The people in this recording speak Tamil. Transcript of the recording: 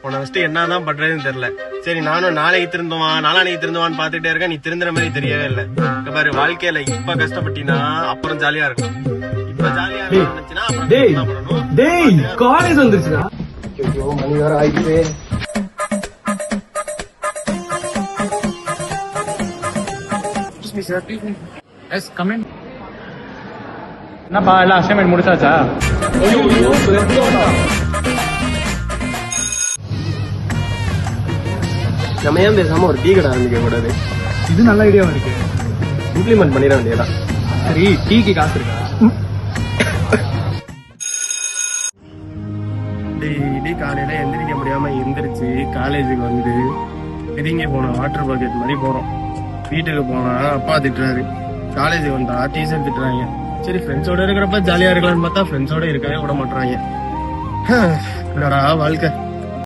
உன்னை வச்சுட்டு என்னதான் பண்றதுன்னு தெரியல. சரி நானும் நாளைக்கு திருந்துவான் நாளானைக்கு திருந்துவான்னு பாத்துட்டே இருக்கேன். நீ திருந்துற மாதிரி தெரியவே இல்லை. பாரு வாழ்க்கையில இப்ப கஷ்டப்பட்டினா அப்புறம் ஜாலியா இருக்கும். இப்ப ஜாலியா இருந்துச்சுன்னா அப்புறம் காலேஜ் வந்துருச்சுடா. மணி வேற ஆயிடுச்சு. என்னப்பா எல்லாம் அசைன்மெண்ட் முடிச்சாச்சா? நம்ம ஏன் பேசாம ஒரு டீ கடை ஆரம்பிக்க கூடாது? இது நல்ல ஐடியாவா இருக்கு. இம்ப்ளிமெண்ட் பண்ணிட வேண்டியதா. சரி டீக்கு காசு இருக்கா? டெய்லி காலையில எந்திரிக்க முடியாம எந்திரிச்சு காலேஜுக்கு வந்து பிரிங்கி போனோம். வாட்டர் பாக்கெட் மாதிரி போறோம். வீட்டுக்கு போனா அப்பா திட்டுறாரு. காலேஜுக்கு வந்தா டீச்சர் திட்டுறாங்க. சரி ஃப்ரெண்ட்ஸோட இருக்கிறப்ப ஜாலியா இருக்கலாம்னு பார்த்தா ஃப்ரெண்ட்ஸோட இருக்கவே விட மாட்டாங்க. என்னடா வாழ்க்கை.